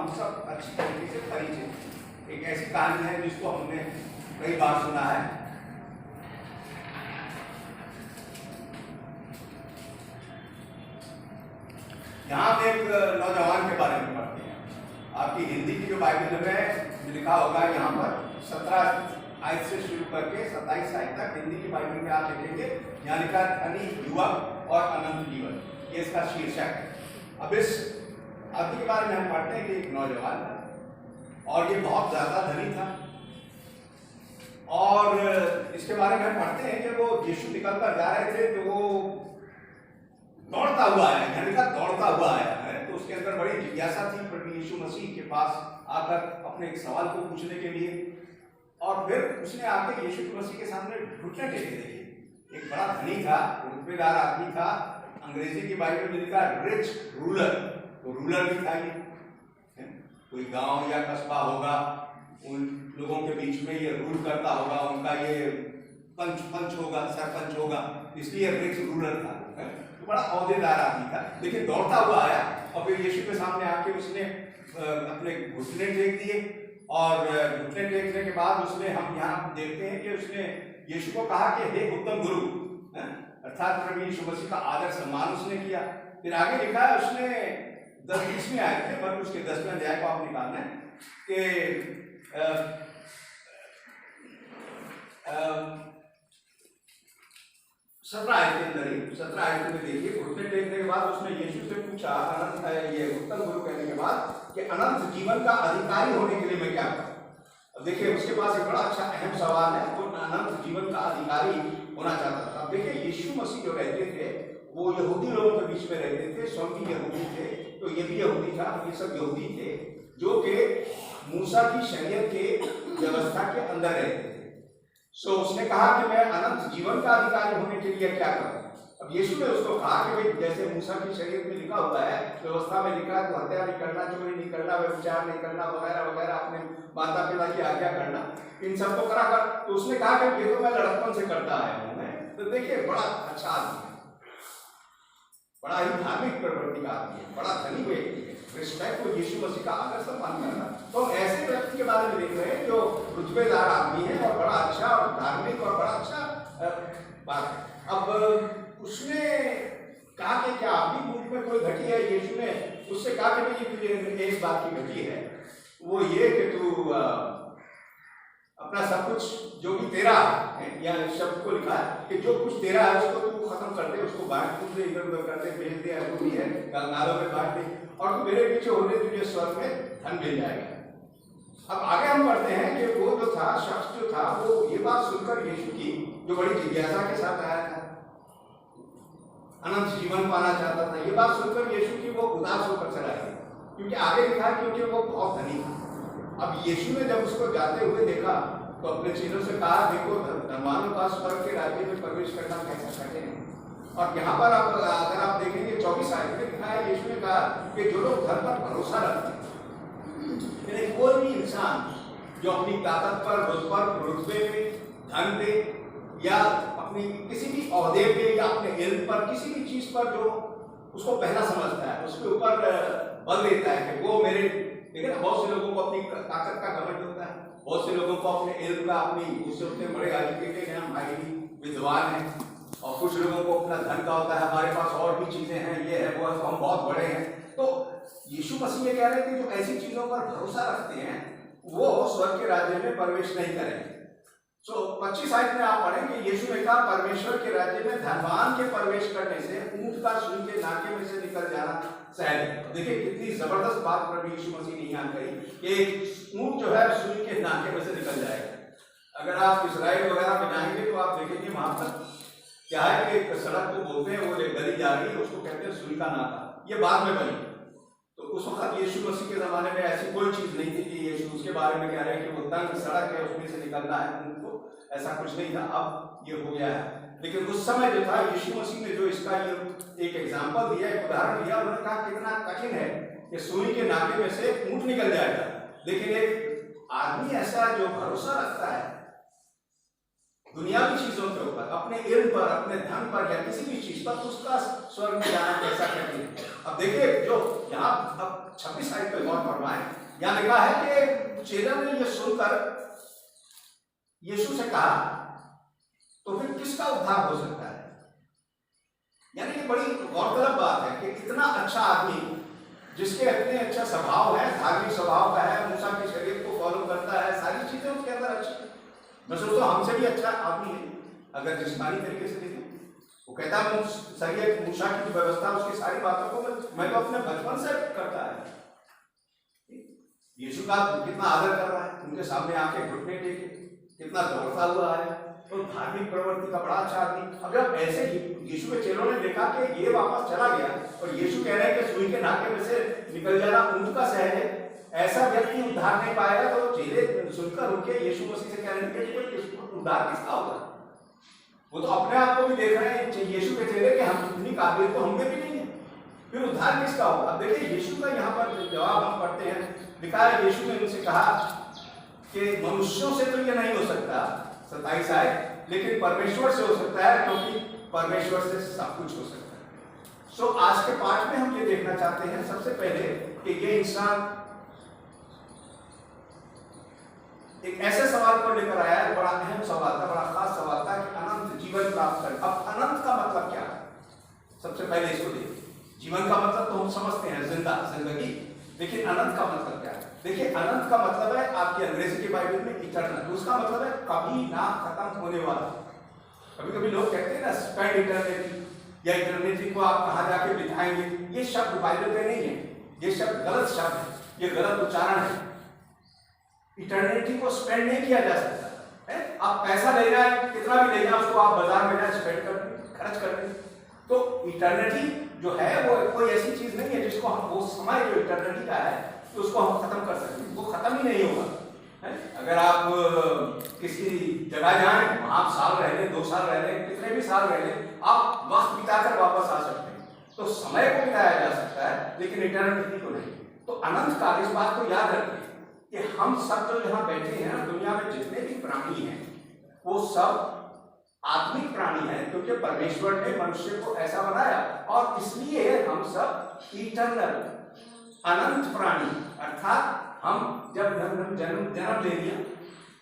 हम सब अच्छी तरीके से परिचित। एक ऐसी कहानी है जिसको हमने कई बार सुना है। यहाँ पे एक नौजवान के बारे में पढ़ते हैं। आपकी हिंदी की जो बाइबल में लिखा होगा यहाँ पर 17 आयत से शुरू करके 27 आयत तक हिंदी की बाइबल में आप देखेंगे, यहाँ लिखा धनी युवक और अनंत जीवन, ये इसका शीर्षक है। अब इस आदमी के बारे में हम पढ़ते हैं कि एक नौजवान था और ये बहुत ज्यादा धनी था, और इसके बारे में हम पढ़ते हैं कि वो यीशु निकल कर जा रहे थे तो वो दौड़ता हुआ आया, यानी का दौड़ता हुआ आया है। तो उसके अंदर बड़ी जिज्ञासा थी प्रभु यीशु मसीह के पास आकर अपने एक सवाल को पूछने के लिए, और फिर उसने आके यीशु मसीह के सामने घुटने टेके देखे। एक बड़ा धनी था, रुतबेदार आदमी था, अंग्रेजी की बाइबल में लिखा रिच रूलर, तो रूलर भी था ये, कोई गांव या कस्बा होगा, उन लोगों के बीच में ये रूल करता होगा, उनका ये पंच होगा, सरपंच होगा, इसलिए रिच रूलर था। तो बड़ा औहदेदार आदमी था, लेकिन दौड़ता हुआ आया और फिर यीशु के सामने आके उसने अपने घुटने टेक दिए, और घुटने टेकने के बाद उसने, हम यहाँ देखते हैं कि उसने यीशु को कहा कि हे उत्तम गुरु, अर्थात प्रभु यीशु मसीह का आदर सम्मान उसने किया। फिर आगे लिखा है उसने 10-20 आए थे, पर उसके 10वें अध्याय को आप निकालना है कि 17 आयत के अंदर ही 17 आयत में देखिए, घुटने टेकने के बाद उसने यीशु से पूछा, अनंत ये उत्तम गुरु कहने के बाद, कि अनंत जीवन का अधिकारी होने के लिए मैं क्या करूं। अब देखिए उसके पास एक बड़ा अच्छा अहम सवाल है, वो अनंत जीवन का अधिकारी होना चाहता था। अब देखिए यीशु मसीह जो रहते थे वो यहूदी लोगों के बीच में रहते थे, स्वयं यहूदी थे, तो ये भी यहूदी था, ये सब यहूदी थे जो कि मूसा की शरीयत के व्यवस्था के अंदर रहते थे। सो उसने कहा कि मैं अनंत जीवन का अधिकारी होने के लिए क्या करूं। अब यीशु ने उसको कहा कि भाई जैसे मूसा की शरीयत में लिखा हुआ है, व्यवस्था में लिखा है, तो हत्या नहीं करना, चोरी नहीं करना, व्यभिचार नहीं करना, वगैरह वगैरह, अपने माता पिता की आज्ञा करना, इन सबको करा कर। तो उसने कहा कि ये तो मैं लड़कपन से करता आया हूं मैं। तो देखिए बड़ा अच्छा आदमी है, बड़ा ही धार्मिक प्रवृत्ति का आदमी है, बड़ा धनी व्यक्ति है, रिस्पेक्ट को यीशु मसीह का आदर सम्मान करना। तो ऐसे व्यक्ति के बारे में देख रहे हैं जो रुतबेदार आदमी है और बड़ा अच्छा और धार्मिक और बड़ा अच्छा बात है। अब उसने कहा कि क्या आपकी मुझ में कोई घटी है। यीशु ने उससे कहा कि भाई एक बात की घटी है, वो ये कि तू अपना सब कुछ जो भी तेरा है, या शब्द को लिखा है कि जो कुछ तेरा है उसको तू खत्म कर दे, उसको बांट दे, इधर उधर कर दे, भेज दे, जो भी है नालों में बांट दे, और तू मेरे पीछे होने तुझे स्वर्ग में धन मिल जाएगा। अब आगे हम पढ़ते हैं कि वो जो था, शख्स जो था, वो ये बात सुनकर यीशु की, जो बड़ी जिज्ञासा के साथ आया था, अनंत जीवन पाना चाहता था, ये बात सुनकर यीशु की वो उदास होकर चला गया, क्योंकि आगे लिखा है क्योंकि वो बहुत धनी था। अब यीशु ने जब उसको जाते हुए देखा तो अपने चेलों से कहा, देखो धनवानों का स्वर्ग के राज्य में प्रवेश करना कैसा कठिन है। और यहाँ पर आप अगर आप देखेंगे 24 आयत में लिखा है, यीशु ने कहा कि जो लोग धन पर भरोसा रखते हैं, यानी कोई भी इंसान जो अपनी ताकत पर, रुतबे पे, धन पे, या अपनी किसी भी ओहदे पे, या अपने इल्म पर, किसी भी चीज पर जो उसको पहला समझता है, उसके ऊपर बल देता है कि वो मेरे, लेकिन बहुत से लोगों को अपनी ताकत का घमंड होता है, बहुत से लोगों को अपने इल्म का, अपनी उससे उतने बड़े एजुकेटेड हैं, हम भाई विद्वान हैं, और कुछ लोगों को अपना धन का होता है, हमारे पास और भी चीजें हैं, ये है वो है, तो हम बहुत बड़े हैं। तो यीशु मसीह ये कह रहे थे जो ऐसी चीजों पर भरोसा रखते हैं वो स्वर्ग के राज्य में प्रवेश नहीं करेंगे। 25 आयत में आप पढ़ेंगे, यीशु ने कहा परमेश्वर के राज्य में धनवान के प्रवेश करने से ऊंट का सुई के नाके में से निकल जाना सहज है। देखिए कितनी जबरदस्त बात प्रभु यीशु मसीह ने यहाँ कही कि ऊंट जो है सुई के नाके में से निकल जाएगा। अगर आप इजराइल वगैरह में जाएंगे तो आप देखेंगे वहां पर क्या है कि एक सड़क को बोलते हैं, वो गली जा रही है, उसको कहते हैं सुई का नाका। ये बाद में बनी, तो उस वक्त यीशु मसीह के जमाने में ऐसी कोई चीज नहीं थी कि यीशु उसके बारे में कह रहे हैं कि वो तंग सड़क है उसमें से निकलना है उनको, ऐसा कुछ नहीं था। अब ये हो गया है, लेकिन उस समय जो था यीशु मसीह ने जो इसका ये एक एग्जाम्पल दिया, एक उदाहरण दिया, उन्होंने कहा कितना कठिन है कि सुई के नाके में से ऊंट निकल जाएगा। लेकिन एक आदमी ऐसा जो भरोसा रखता है दुनियावी चीजों के ऊपर, अपने इल्म पर, अपने धन पर, या किसी भी चीज पर, उसका स्वर्ग में जाना कैसा कठिन है। अब देखिए जो यहाँ अब 26 आयत पे गौर फरमाएं। यहाँ लिखा है कि चेलों ने ये सुनकर यीशु से कहा, तो फिर किसका उद्धार हो सकता है? यानी ये बड़ी गौरतलब बात है कि इतना अच्छा आदमी जिसके इतने अच्छा स्वभाव है, धार्मिक स्वभाव का है, मूसा की शरीयत को फॉलो करता है, सारी चीजें उसके अंदर अच्छी है। मैं सोचता हूँ हमसे भी अच्छा आदमी है अगर जिस्मानी तरीके से देखें। वो कहता है शरीयत मूसा की जो व्यवस्था उसकी सारी बातों को मैं तो अपने बचपन से करता है। यीशु का कितना आदर कर रहा है, उनके सामने आके घुटने टेके, कितना दौड़ता हुआ है, तो धार्मिक प्रवृत्ति का बड़ा अच्छा आदमी। अब जब ऐसे ही यीशु के चेलों ने देखा कि ये वापस चला गया और यीशु कह रहे हैं कि सुई के नाके में से निकल जाना ऊंट का सहज है, ऐसा व्यक्ति उद्धार नहीं पाएगा, तो चेले सुनकर उनके यीशु मसीह से कह रहे हैं कि उद्धार किसका होगा? वो तो अपने आप को भी देख रहे हैं यीशु के चेले कि हम इतनी काबिल तो हमें भी नहीं है, फिर उद्धार किसका होगा? अब देखिए यीशु का यहाँ पर जवाब हम पढ़ते हैं, लिखा है यीशु ने उनसे कहा कि मनुष्यों से तो ये नहीं हो सकता, 27 आयत, लेकिन परमेश्वर से हो सकता है, क्योंकि परमेश्वर से सब कुछ हो सकता है। सो आज के पाठ में हम ये देखना चाहते हैं सबसे पहले कि ये इंसान एक ऐसे सवाल को लेकर आया है, बड़ा अहम सवाल था, बड़ा खास सवाल था कि अनंत जीवन प्राप्त करें। अब अनंत का मतलब क्या है? सबसे पहले इसको देखिए। जीवन का मतलब तो हम समझते हैं जिंदगी, लेकिन अनंत का मतलब क्या है? देखिए अनंत का मतलब है आपकी अंग्रेजी की बाइबल में इटर्नल, उसका मतलब है कभी ना खत्म होने वाला। कभी कभी लोग कहते हैं ना स्पेंड इटर्निटी या इटर्निटी को आप कहाँ जाके बिताएंगे, ये शब्द बाइबल में नहीं है, ये शब्द गलत शब्द है, ये गलत उच्चारण है। इटर्निटी को स्पेंड नहीं किया जा सकता है। आप पैसा ले जाए, कितना भी ले जाए, उसको आप बाजार में जाए स्पेंड कर दें, खर्च कर दें, तो इटर्निटी जो है वो कोई ऐसी चीज नहीं है जिसको हम, वो समय जो इटर्निटी का है तो उसको हम खत्म कर सकते हैं, वो खत्म ही नहीं होगा है? अगर आप किसी जगह जाएं, वहां आप साल रह लें, 2 साल रह लें, कितने भी साल रह लें, आप वक्त बिताकर वापस आ सकते हैं। तो समय को बिताया जा सकता है, लेकिन इटर्निटी को नहीं। तो अनंत काल, इस बात को याद रखें कि हम सब जो यहाँ बैठे हैं, दुनिया में जितने भी प्राणी हैं वो सब आत्मिक प्राणी हैं, क्योंकि परमेश्वर ने मनुष्य को ऐसा बनाया, और इसलिए हम सब इटर्नल अनंत प्राणी, अर्थात हम जब जन्म ले लिया,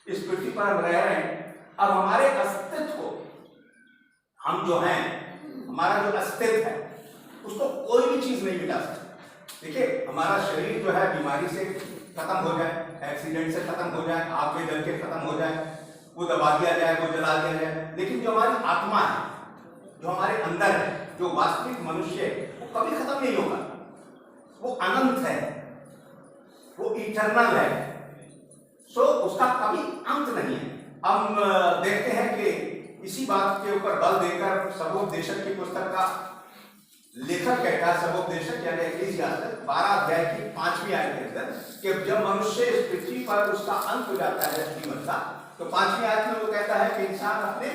इस पृथ्वी पर हम रह रहे हैं, अब हमारे अस्तित्व को, हम जो हैं, हमारा जो अस्तित्व है उसको कोई भी चीज नहीं मिटा सकती। देखिए हमारा शरीर जो है बीमारी से खत्म हो जाए, एक्सीडेंट से खत्म हो जाए, आग में जल के खत्म हो जाए, वो दबा दिया जाए, वो जला दिया जाए, लेकिन जो हमारी आत्मा है, जो हमारे अंदर है, जो वास्तविक मनुष्य है, वो कभी खत्म नहीं होगा, वो अनंत है, वो इटर्नल है। सो उसका कभी अंत नहीं है। हम देखते हैं कि इसी बात के ऊपर बल देकर सबोपदेशक की पुस्तक का लेखक कहता है, सबोपदेशक यानी इक्लेसियास्tes 12 अध्याय की 5वीं आयत के अंदर, कि जब मनुष्य इस पृथ्वी पर उसका अंत हो जाता है जीवन का, तो 5वीं आयत में वो कहता है कि इंसान अपने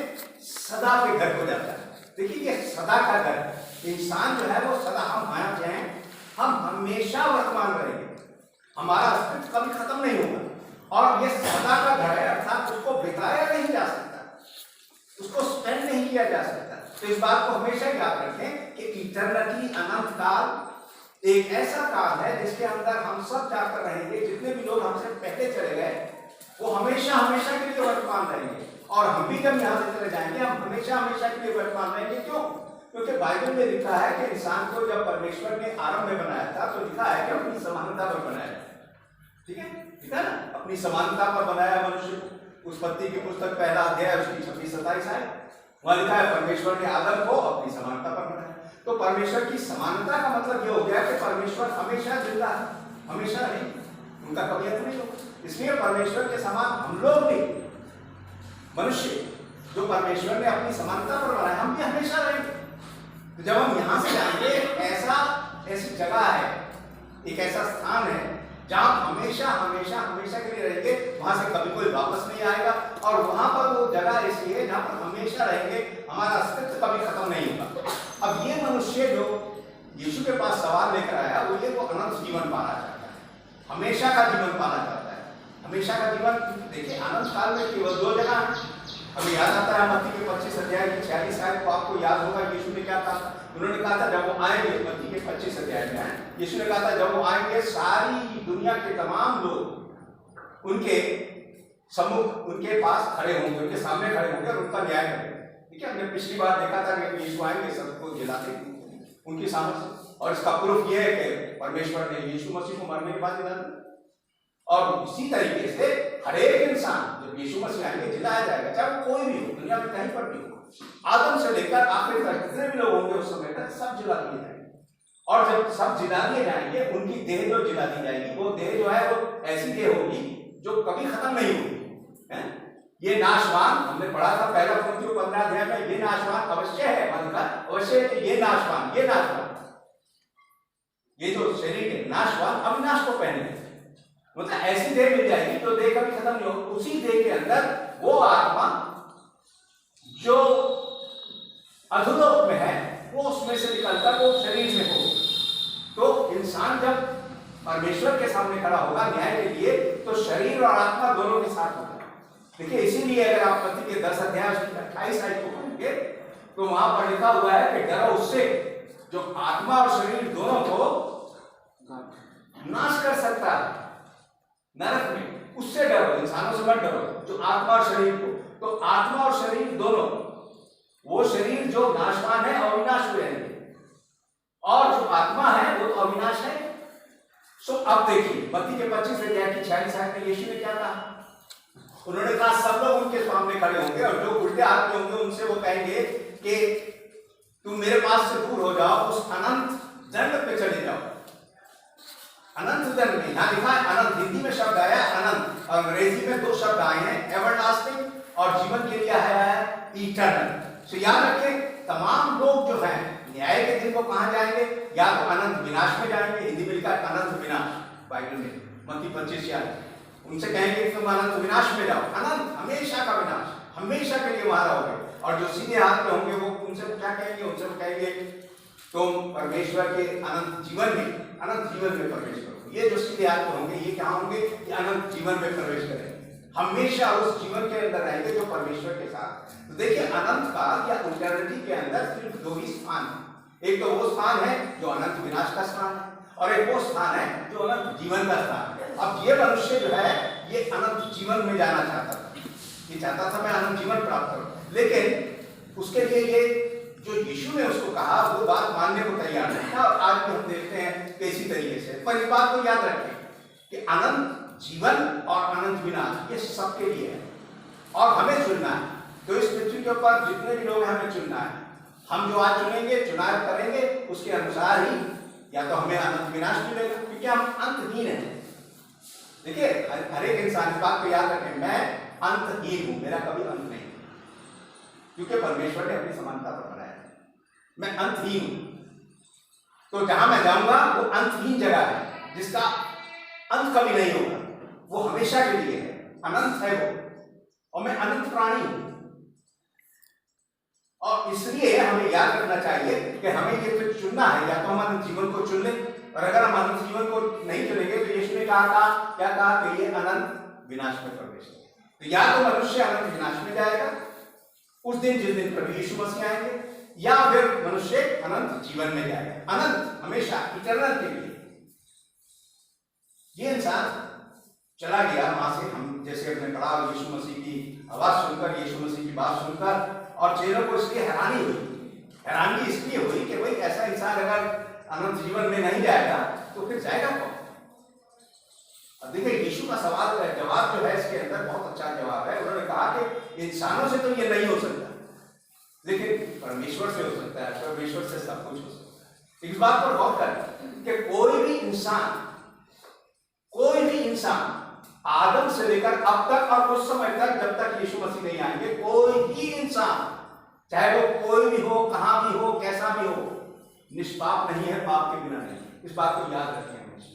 सदा के घर को जाता है। देखिए ये सदा का घर, इंसान जो है वो सदा, हम यहाँ जाए, हम हमेशा वर्तमान रहेंगे, हमारा अस्तित्व कभी खत्म नहीं होगा, और ये सदा का घर है, अर्थात उसको बिताया नहीं जा सकता, उसको स्पेंड नहीं किया जा सकता। तो इस बात को हमेशा याद रखें कि इटर्निटी, अनंत काल एक ऐसा काल है जिसके अंदर हम सब जाकर रहेंगे। जितने भी लोग हमसे पहले चले गए वो हमेशा हमेशा के लिए वर्तमान रहेंगे, और हम भी जब यहाँ से चले जाएंगे हम हमेशा हमेशा के लिए वर्तमान रहेंगे। क्यों? क्योंकि बाइबल में लिखा है कि इंसान को जब परमेश्वर ने आरंभ में बनाया था तो लिखा है कि अपनी समानता पर बनाया, ठीक है, ठीक है ना, अपनी समानता पर बनाया मनुष्य को। उत्पत्ति की पुस्तक 1 अध्याय उसकी 26-27 है, वहां लिखा है परमेश्वर ने आदम को अपनी समानता पर बनाया। तो परमेश्वर की समानता का मतलब ये हो गया कि परमेश्वर हमेशा जिंदा है, हमेशा नहीं, उनका कभी अंत नहीं होगा। इसलिए परमेश्वर के समान हम लोग भी, मनुष्य जो परमेश्वर ने अपनी समानता पर बनाया, हम भी हमेशा रहेंगे। तो जब हम यहाँ से जाएंगे, ऐसी जगह है, एक ऐसा स्थान है जहाँ हमेशा हमेशा हमेशा के लिए रहेंगे, वहां से कभी कोई वापस नहीं आएगा, और वहां पर वो जगह ऐसी है जहाँ पर हमेशा रहेंगे, हमारा अस्तित्व कभी खत्म नहीं होगा। अब ये मनुष्य जो यीशु के पास सवाल लेकर आया, वो अनंत जीवन पाना चाहता है, हमेशा का जीवन पाना चाहता है, हमेशा का जीवन। देखिए अनंत काल में केवल 2 जगह है। हमें याद आता है मत्ती के 25 अध्याय की 46 आयत को, आपको याद होगा यीशु ने क्या कहा, उन्होंने कहा था जब वो आएंगे, मत्ती के 25 अध्याय में है, यीशु ने कहा था जब वो आएंगे सारी दुनिया के तमाम लोग उनके सम्मुख, उनके पास खड़े होंगे, उनके सामने खड़े होंगे और उनका न्याय करेंगे। ठीक है, हमने पिछली बार देखा था कि यीशु आएंगे सबको जिलाते उनकी सामने, और इसका प्रूफ यह है कि परमेश्वर ने यीशु मसीह को मरने के बाद जिला दिया। और उसी तरीके से हर एक इंसान जब यीशु मसीह आएंगे जिलाया जाएगा, चाहे वो कोई भी हो, दुनिया में कहीं पर भी हो, आदम से लेकर आखिर तक जितने भी लोग होंगे उस समय तक सब जिला दिए जाएंगे। और जब सब जिला दिए जाएंगे, उनकी देह जो जिला दी जाएगी, वो देह जो है वो ऐसी देह होगी जो कभी खत्म नहीं होगी, है? ये नाशवान, हमने पढ़ा था पहला कुरिन्थियों 15 अध्याय में, ये नाशवान अवश्य है, मतलब अवश्य है कि ये नाशवान ये जो शरीर है नाशवान अविनाश को पहने, मतलब ऐसी देह मिल जाएगी जो देह कभी खत्म नहीं हो। उसी देह के अंदर वो आत्मा जो अधोलोक में है वो उसमें से निकलकर वो शरीर में हो। तो इंसान जब परमेश्वर के सामने खड़ा होगा न्याय के लिए, तो शरीर और आत्मा दोनों के साथ होगा। देखिए, इसीलिए अगर आप मत्ती के 10 अध्याय 28 आयत को पढ़ेंगे तो वहां पर लिखा हुआ है कि डरो उससे जो आत्मा और शरीर दोनों को नाश कर सकता है नरक में, उससे डरो, इंसानों से मत डरो, जो आत्मा और शरीर को। तो आत्मा और शरीर दोनों, वो शरीर जो नाशवान है अविनाश में रहेंगे, और जो आत्मा है वो तो अविनाश है। सो अब देखिए मत्ती के 25 अध्याय की 46 आयत में यीशु ने क्या कहा? उन्होंने कहा सब लोग उनके सामने खड़े होंगे और जो उल्टे हाथ में होंगे उनसे वो कहेंगे कि तुम मेरे पास से दूर हो जाओ, उस अनंत दंड पे चले जाओ। अनंत दंड में यहां लिखा है अनंत, हिंदी में शब्द आया अनंत, और अंग्रेजी में 2 शब्द आए हैं, एवरलास्टिंग और जीवन के लिए आया है इटर्नल। सो याद रखें, तमाम लोग जो हैं न्याय के दिन को कहां जाएंगे? या तो अनंत विनाश में जाएंगे, हिंदी में लिखा है अनंत विनाश बाइबल में, मत्ती 25 उनसे कहेंगे कि तुम अनंत विनाश में जाओ, अनंत हमेशा का विनाश, हमेशा के लिए वहां रहोगे। और जो सीधे हाथ पे होंगे वो उनसे क्या कहेंगे? उनसे कहेंगे तुम परमेश्वर के अनंत जीवन में प्रवेश करो। ये जो सीधे हाथ पे होंगे ये क्या होंगे? ये अनंत जीवन में प्रवेश करेंगे, हमेशा उस जीवन के अंदर रहेंगे जो परमेश्वर के साथ। तो देखिए, अनंत काल या इटर्निटी के अंदर सिर्फ 2 ही स्थान है। एक तो वो स्थान है जो अनंत विनाश का स्थान है, और एक वो स्थान है जो अनंत जीवन का स्थान है। अब ये मनुष्य जो है ये अनंत जीवन में जाना चाहता था, ये चाहता था मैं अनंत जीवन प्राप्त करूं, लेकिन उसके लिए ये जो यीशु ने उसको कहा वो बात मानने को तैयार नहीं था। और आज भी हम देखते हैं कि इसी तरीके से, पर इस बात को याद रखें कि अनंत जीवन और अनंत विनाश ये सबके लिए है और हमें चुनना है। तो इस पृथ्वी के ऊपर जितने भी लोग हैं हमें चुनना है। हम जो आज चुनेंगे, चुनाव करेंगे, उसके अनुसार ही या तो हमें अनंत विनाश मिलेगा, क्योंकि हम अंतहीन हैं। देखिए, हर एक इंसान इस बात को याद रखें, मैं अंतहीन हूं, मेरा कभी अंत नहीं, क्योंकि परमेश्वर ने अपनी समानता पर बनाया है। मैं अंतहीन हूं, तो जहां मैं जाऊंगा वो अंतहीन जगह है जिसका अंत कभी नहीं होगा, वो हमेशा के लिए है, अनंत है वो, और मैं अनंत प्राणी हूं। और इसलिए हमें याद रखना चाहिए कि हमें ये फिर चुनना है, या तो हम अनंत जीवन को चुन लें, और अगर हम अनंत जीवन को नहीं चुनेंगे तो यीशु ने कहा था, क्या कहा कि ये अनंत विनाश में प्रवेश करेगा। तो या तो मनुष्य अनंत विनाश में जाएगा उस दिन जिस दिन प्रभु यीशु मसीह आएंगे, या फिर मनुष्य अनंत जीवन में जाएगा, अनंत हमेशा इटर्नल के लिए। ये इंसान चला गया वहां से, हम जैसे हमने पढ़ा यीशु मसीह की आवाज सुनकर, यीशु मसीह की बात सुनकर, और चेलों को इसलिए हैरानी हुई, हैरानी इसलिए हुई कि भाई ऐसा इंसान अगर अनंत जीवन में नहीं जाएगा तो फिर जाएगा कौन? अब देखिए, यीशु का सवाल का जवाब जो है इसके अंदर बहुत अच्छा जवाब है। उन्होंने कहा कि इंसानों से तो ये नहीं हो सकता, लेकिन परमेश्वर से हो सकता है, परमेश्वर से सब कुछ हो सकता है। इस बात पर गौर करें कि कोई भी इंसान आदम से लेकर अब तक और उस समय तक जब तक यीशु मसीह नहीं आएंगे, कोई भी इंसान चाहे वो कोई भी हो, कहां भी हो, कैसा भी हो, निष्पाप नहीं है, पाप के बिना नहीं। इस बात को याद रखें हमेशा।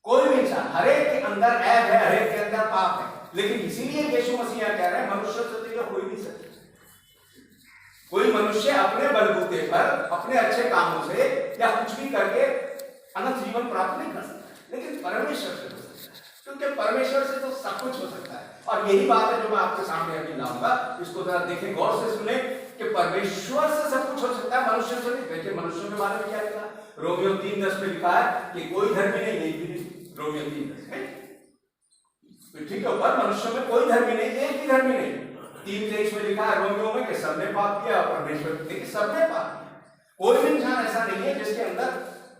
कोई भी इंसान, हर एक के अंदर ऐब है, हर एक के अंदर पाप है, लेकिन इसीलिए यीशु मसीह कह रहे हैं मनुष्य से तो हो ही नहीं सकता। कोई मनुष्य अपने बलबूते पर, अपने अच्छे कामों से या कुछ भी करके अनंत जीवन प्राप्त नहीं कर सकता, लेकिन परमेश्वर से हो सकता है, क्योंकि परमेश्वर से तो सब कुछ हो सकता है। और यही बात है जो मैं आपके सामने अभी लाऊंगा। इसको जरा देखें, गौर से सुने कि कि परमेश्वर से सब कुछ हो सकता है, मनुष्य से नहीं। देखिए मनुष्यों के बारे में क्या लिखा, रोमियो 3:10 में लिखा है कि कोई धर्मी नहीं, एक भी नहीं। रोमियो 3:10 है, पृथ्वी के ऊपर मनुष्यों में कोई धर्मी नहीं, एक भी धर्मी नहीं। 3:23 में लिखा है रोमियो में कि सबने पाप किया और परमेश्वर, देखिए सबने पाप किया, कोई भी इंसान ऐसा नहीं है जिसके अंदर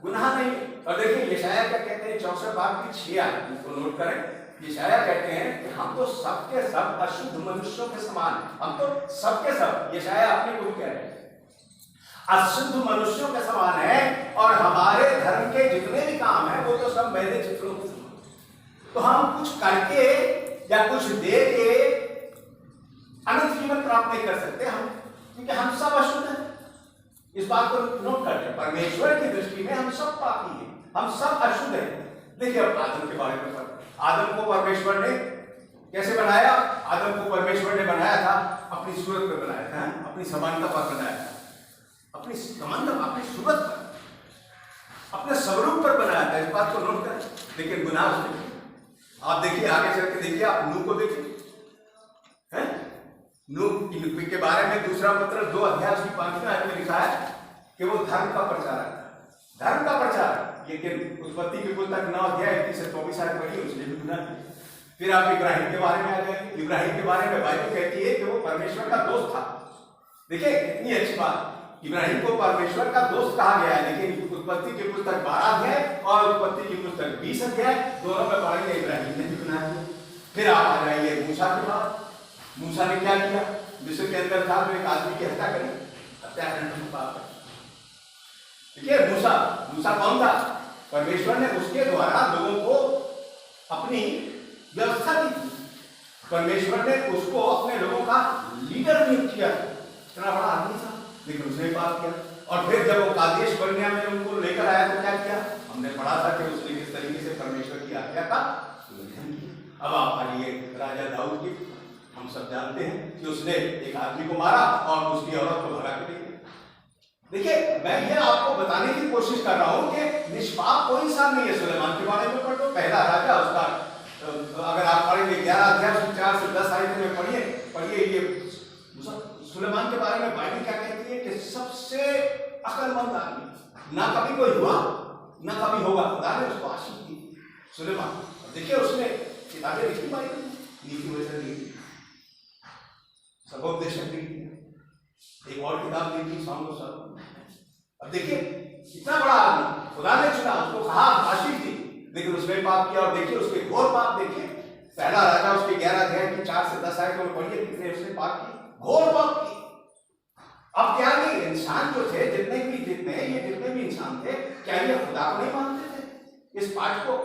गुनाह नहीं है। और देखिए यशायाह क्या कहते हैं, 64 बाब की 6 आयत, इसको नोट करें। यशायाह कहते हैं कि हम तो सबके सब अशुद्ध मनुष्यों के समान हैं, हम तो सबके सब, यशायाह अपने को कह रहे हैं, अशुद्ध मनुष्यों के समान है और हमारे धर्म के जितने भी काम है वो तो सब मैले चित्रों के समान। तो हम कुछ करके या कुछ दे के अनंत जीवन प्राप्त नहीं कर सकते हम, क्योंकि हम सब अशुद्ध हैं। इस बात को नोट करते हैं, परमेश्वर की दृष्टि में हम सब पापी हैं, हम सब अशुद्ध हैं। देखिए अब आदम के बारे में, आदम को परमेश्वर ने कैसे बनाया? आदम को परमेश्वर ने बनाया था अपनी सूरत पर बनाया था, अपनी समानता पर बनाया था, अपनी समानता, अपनी सूरत पर, अपने स्वरूप पर बनाया था। इस बात को नोट करें। लेकिन गुनाह उसने किया। आप देखिए आगे चल के देखिए, आप नूह को देखिए, हैं? नूह के बारे में दूसरा पत्र 2 अध्याय की 5वीं आयत में लिखा है कि वो धर्म का प्रचारक था, धर्म का प्रचारक। लेकिन उत्पत्ति की पुस्तक 9 अध्याय 21 से 24 आयत पढ़ी, उसने भी गुनाह किया। फिर आप इब्राहिम के बारे में आ जाएंगे। इब्राहिम के बारे में बाइबल कहती है कि वो परमेश्वर का दोस्त था। देखिए कितनी अच्छी बात, इब्राहिम को परमेश्वर का दोस्त कहा गया है। लेकिन उत्पत्ति की पुस्तक 12 अध्याय और उत्पत्ति की पुस्तक 20 अध्याय दोनों में पढ़ेंगे इब्राहिम ने भी गुनाह किया। फिर आप आ जाइए मूसा के बाद। मूसा ने क्या किया? मिस्र के अंदर था तो एक आदमी की हत्या करी, हत्या करने का पाप है। देखिए मूसा कौन था? परमेश्वर ने उसके द्वारा लोगों को अपनी व्यवस्था दी थी। परमेश्वर ने उसको अपने लोगों का लीडर नियुक्त किया। इतना बड़ा आदमी था, लेकिन उसने पाप किया। और फिर जब वो कादेश बर्निया में उनको लेकर आया तो क्या किया? हमने पढ़ा था कि उसने किस तरीके से परमेश्वर की आज्ञा का उल्लंघन किया। अब आप आइए राजा दाऊद की, हम सब जानते हैं कि उसने एक आदमी को मारा और उसकी औरत को भगा के दे दिया। देखिए मैं ये आपको बताने की कोशिश कर रहा हूं कि निष्पाप कोई इंसान नहीं है। सुलेमान के बारे में पढ़ लो, पहला राजा, उसका अगर आप पढ़ेंगे 11 अध्याय 4 से 10 आयत में पढ़िए ये सुलेमान के बारे में बाइबल क्या कहती है कि सबसे अक्लमंद आदमी, ना कभी कोई हुआ ना कभी होगा। खुदा ने उसको आशीष दी सुलेमान। देखिए उसने किताबें लिखी, बाइबल नीति वचन लिखी, सबोपदेशक लिखी, एक और किताब लिखी सॉन्ग ऑफ सॉलोमन। अब देखिए इतना बड़ा आदमी, खुदा ने चुना, उसको कहा आशीष दी, लेकिन उसने पाप किया। और देखिए उसके घोर पाप, देखिए पहला राजा उसके 11 अध्याय की 4 से 10 आयतों में पढ़िए कितने उसने पाप किए, घोर पाप किए। अब क्या ये इंसान जो थे, जितने भी इंसान थे, क्या ये खुदा को नहीं मानते थे? इस पाठ को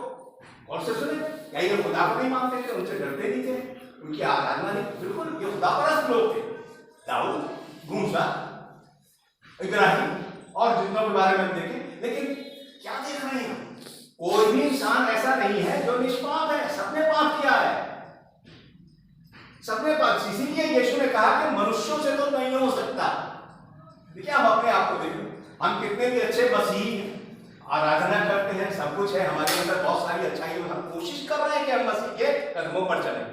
और से सुने, क्या ये खुदा को नहीं मानते थे? उनसे डरते नहीं थे, उनकी आराधना नहीं? बिल्कुल ये खुदा परस्त लोग थे। दाऊद, मूसा, इब्राहिम और जितनों के बारे में देखें। लेकिन क्या देख रहे हैं? कोई भी इंसान ऐसा नहीं है जो निष्पाप है, सबने पाप किया है, सबने पाप। इसीलिए यीशु ने कहा कि मनुष्यों से तो नहीं हो सकता। देखिए हम अपने आप को देखें, हम कितने भी अच्छे मसीही हैं, आराधना करते हैं, सब कुछ है हमारे अंदर, बहुत सारी अच्छाई, हम कोशिश कर रहे हैं कि हम मसीह के कदमों पर चलें,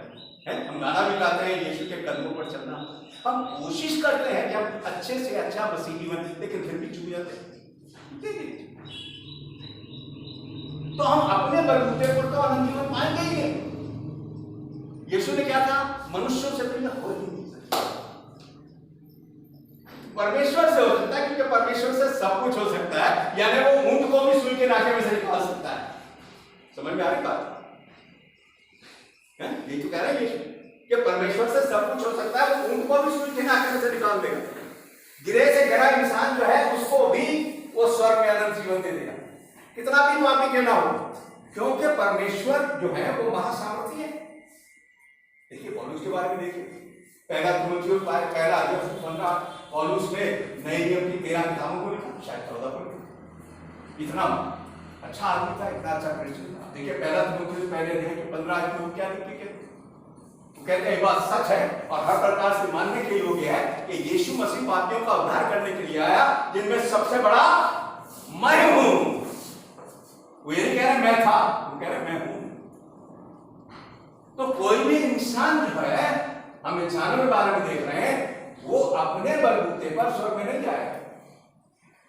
है? हम गाना भी गाते हैं यीशु के कदमों पर चलना, हम कोशिश करते हैं कि हम अच्छे से अच्छा मसीही बन, लेकिन फिर भी चूक जाते हैं। तो हम अपने बलबूते पर तो अनंत जीवन पाएंगे ही नहीं। यीशु ने क्या कहा? मनुष्यों से तो हो ही नहीं सकता, परमेश्वर से हो सकता है, क्योंकि परमेश्वर से सब कुछ हो सकता है। यानी वो ऊंट को भी सुई के नाके में से निकाल सकता है। समझ में आ रही बात? ये तो कह रहा है यीशु कि परमेश्वर से सब कुछ हो सकता है, वो ऊंट को भी सुई के नाके में से निकाल देगा। गिरे से गिरा इंसान जो है उसको भी वो स्वर्ग में अनंत जीवन दे देगा, कितना भी पापी क्यों ना हो, क्योंकि परमेश्वर जो है वो महासामर्थी है। देखिए पौलुस के बारे में देखिए, पहला तिमुथियुस पहला अध्याय 15, पौलुस ने नए नियम की 13 किताबों को लिखा, शायद 14 को लिखा। इतना अच्छा आदमी था, इतना अच्छा क्रिश्चियन था। देखिए पहला तिमुथियुस पहले अध्याय के 15 आयत में क्या लिखी है? कहते हैं बात सच है और हर प्रकार से मानने के योग्य है कि यीशु मसीह पापियों का उद्धार करने के लिए आया, जिनमें सबसे बड़ा मैं हूं। वो ये नहीं कह रहे मैं था, वो कह रहे मैं हूं। तो कोई भी इंसान जो है, हम इंसानों के बारे में देख रहे हैं, वो अपने बलबूते पर स्वर्ग में नहीं जाएगा।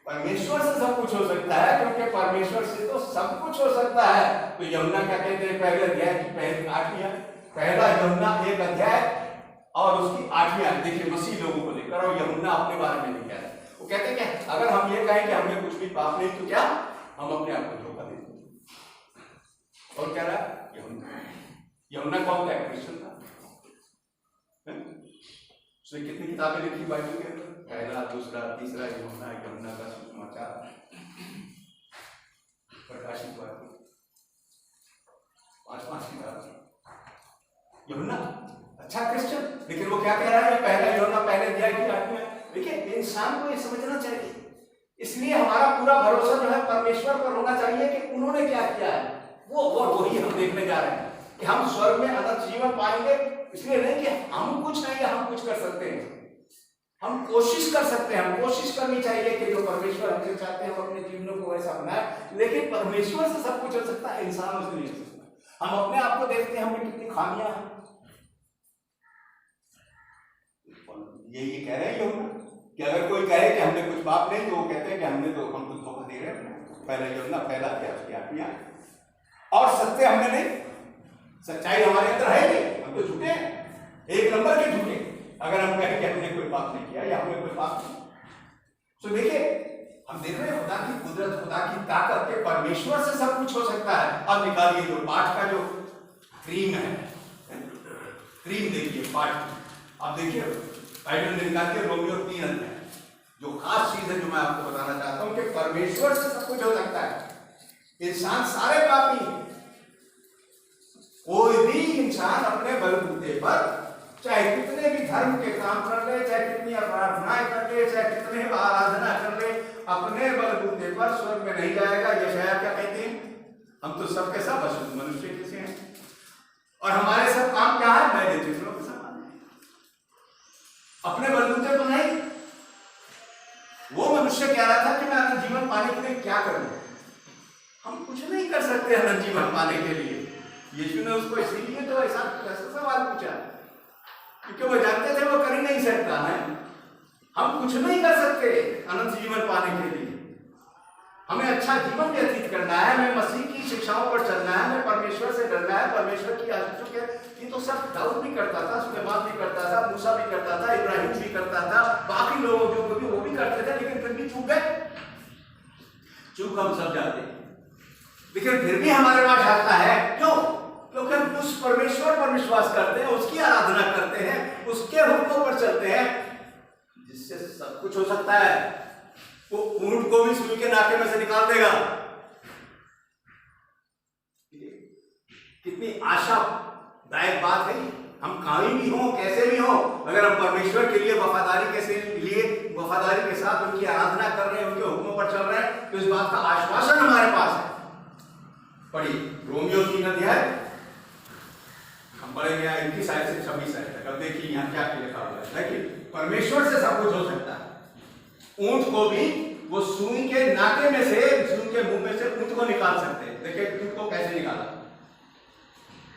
परमेश्वर से सब कुछ हो सकता है, क्योंकि परमेश्वर से तो सब कुछ हो सकता है। तो यमुना क्या कहते हैं पहले अध्याय की पहली 8वीं, पहला यमुना 1 अध्याय और उसकी 8वीं। देखिए मसीह लोगों को लेकर, और यमुना अपने बारे में लिखा है। वो कहते हैं कि अगर हम ये कहें कि हमने कुछ भी पाप नहीं, तो क्या हम अपने आप को धोखा देते हैं। और क्या रहा यमुना कौन था? कृष्ण था। उसने कितनी किताबें लिखी बाइबल के अंदर? पहला, दूसरा, तीसरा यमुना का सुसमाचार, प्रकाशित वाक्य, 5 किताब यमुना। अच्छा क्रिश्चियन, लेकिन वो क्या कह रहा है? पहला यमुना पहले अध्याय की 8वीं। देखिए इंसान को ये समझना चाहिए, इसलिए हमारा पूरा भरोसा जो है परमेश्वर पर होना चाहिए कि उन्होंने क्या किया है। वो वही हम देखने जा रहे हैं कि हम स्वर्ग में अनंत जीवन पाएंगे। इसलिए नहीं कि हम कुछ नहीं है, हम कुछ कर सकते हैं, हम कोशिश कर सकते हैं। हम कोशिश करनी चाहिए कि जो परमेश्वर हमसे चाहते हैं हम अपने जीवनों को वैसा बनाए। लेकिन परमेश्वर से सब कुछ हो सकता है, इंसानों से नहीं हो सकता। हम अपने आप को देखते हैं, हमें कितनी खामियां हैं। ये कह रहे हैं कि अगर कोई कहे कि हमने कुछ पाप नहीं, तो वो कहते हैं कि हम कुछ धोखा दे रहे हैं। पहला यमुना पहला क्या उसकी 8वीं। और सत्य हमने नहीं, सच्चाई हमारे अंदर है नहीं, हम तो झूठे हैं, 1 नंबर के झूठे। अगर हम कहें कि हमने कोई पाप नहीं किया या हमने कोई पाप नहीं, तो देखिए हम देख रहे हैं खुदा की कुदरत, खुदा की ताकत के परमेश्वर से सब कुछ हो सकता है। अब निकालिए जो पाठ का जो क्रीम है, क्रीम देखिए पाठ। अब देखिए बाइबल में निकाल के रोमियो 3 अध्याय, जो खास चीज है जो मैं आपको बताना चाहता हूं कि परमेश्वर से सब कुछ हो सकता है। इंसान सारे पापी हैं, कोई भी इंसान अपने बलबूते पर चाहे कितने भी धर्म के काम कर ले, चाहे कितनी प्रार्थनाएं कर ले, चाहे कितने आराधना कर ले, अपने बलबूते पर स्वर्ग में नहीं जाएगा। यशायाह क्या कहते हैं? हम तो सबके सब अशुद्ध मनुष्य जैसे हैं और हमारे सब काम क्या है? मैं देते लोग अपने बलबूते पर नहीं। वो मनुष्य कह रहा था कि मैं अनंत जीवन पाने के लिए क्या करूं? हम कुछ नहीं कर सकते अनंत जीवन पाने के लिए। यीशु ने उसको इसीलिए तो ऐसा सवाल पूछा क्योंकि वो जानते थे वो कर ही नहीं सकता है। हम कुछ नहीं कर सकते अनंत जीवन पाने के लिए। हमें अच्छा जीवन व्यतीत करना है, हमें मसीह की शिक्षाओं पर चलना है, हमें परमेश्वर से डरना है, परमेश्वर की आशीषों के। ये तो सब दाऊद भी करता था, सुलेमान भी करता था, मूसा भी करता था, इब्राहिम भी करता था, बाकी लोग जो भी वो भी करते थे, लेकिन फिर भी चूक गए। चूक हम सब जाते, लेकिन फिर भी हमारे पास आता है। क्यों? क्योंकि हम उस परमेश्वर पर विश्वास करते हैं, उसकी आराधना करते हैं, उसके हुक्मों पर चलते हैं, जिससे सब कुछ हो सकता है। वो ऊंट को भी सुई के नाके में से निकाल देगा। कितनी आशादायक बात है। हम कहीं भी हो, कैसे भी हो, अगर हम परमेश्वर के लिए वफादारी के साथ उनकी आराधना कर रहे हैं, उनके हुक्मों पर चल रहे हैं, तो इस बात का आश्वासन हमारे पास है। पढ़िए रोमियो 3 अध्याय, हम पढ़ेंगे 21 आयत से 26 आयत तक। अब देखिए यहाँ क्या लिखा हुआ है। देखिए परमेश्वर से सब कुछ हो सकता है। ऊंट को भी वो सुई के नाके में से, सुई के मुंह में से ऊंट को निकाल सकते हैं। देखिए ऊंट को कैसे निकाला।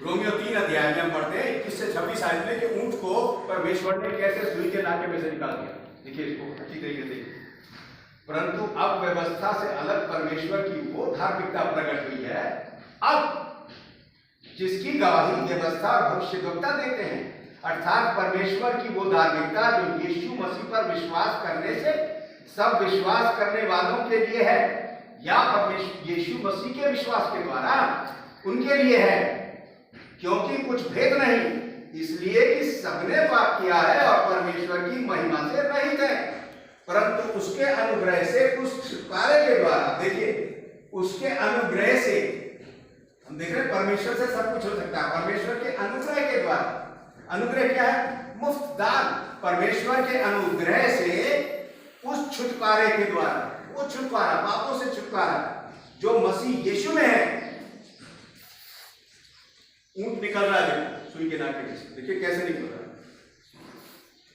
रोमियो 3 अध्याय में हम पढ़ते हैं 21 से 26 आयत में कि ऊंट को परमेश्वर ने कैसे सुई के नाके में से निकाल दिया। देखिए इसको अच्छी तरीके से। परंतु अब व्यवस्था से अलग परमेश्वर की वो धार्मिकता प्रकट हुई है, अब जिसकी गवाही व्यवस्था और भविष्यद्वक्ता देते हैं, अर्थात परमेश्वर की वो धार्मिकता जो यीशु मसीह पर विश्वास करने से सब विश्वास करने वालों के लिए है, या यीशु मसीह के विश्वास के द्वारा उनके लिए है। क्योंकि कुछ भेद नहीं, इसलिए कि सबने पाप किया है और परमेश्वर की महिमा से रहित है, परंतु उसके अनुग्रह से उस छुटकारे के द्वारा, देखिए उसके अनुग्रह से, हम देख रहे हैं परमेश्वर से सब कुछ हो सकता है। परमेश्वर के अनुग्रह के द्वारा, अनुग्रह क्या है? मुफ्त दान। परमेश्वर के अनुग्रह से उस छुटकारे के द्वारा, वो छुटकारा, पापों से छुटकारा जो मसीह यीशु में है। ऊंट निकल रहा है सुई के नाके में से, देखिए कैसे निकल रहा है।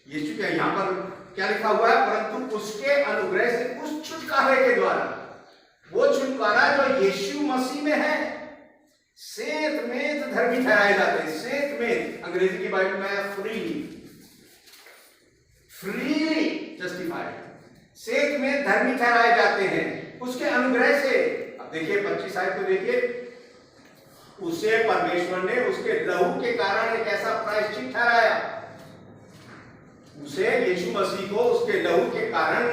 यीशु क्या यहां पर क्या लिखा हुआ है? परंतु उसके अनुग्रह से उस छुटकारे के द्वारा, वो छुटकारा जो यीशु मसीह में है, सेत में धर्मी ठहराए जाते हैं। सेत में अंग्रेजी की बाइबल में फ्री, फ्रीली जस्टिफाइड, सेठ में धर्मी ठहराए जाते हैं उसके अनुग्रह से। अब देखिए 25 आयत को देखिए, उसे परमेश्वर ने उसके लहू के कारण एक ऐसा प्रायश्चित ठहराया। उसे यीशु मसीह को उसके लहू के कारण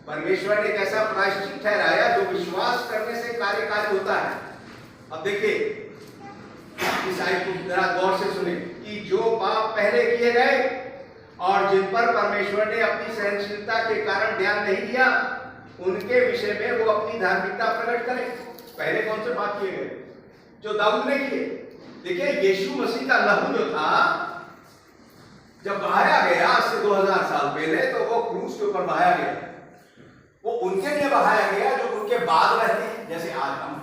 परमेश्वर ने एक ऐसा प्रायश्चित ठहराया जो विश्वास करने से कार्यकारी होता है। अब देखिए इस आयत को जरा गौर से सुने कि जो पाप पहले किए गए और जिन पर परमेश्वर ने अपनी सहनशीलता के कारण ध्यान नहीं दिया, उनके विषय में वो अपनी धार्मिकता प्रकट करे। पहले कौन से पाप किए गए? जो दाऊद ने किए। देखिए यीशु मसीह का लहू जो था जब बहाया गया आज से 2000 साल पहले, तो वो क्रूस के ऊपर बहाया गया। वो उनके लिए बहाया गया जो उनके बाद रहते हैं, जैसे आज हम,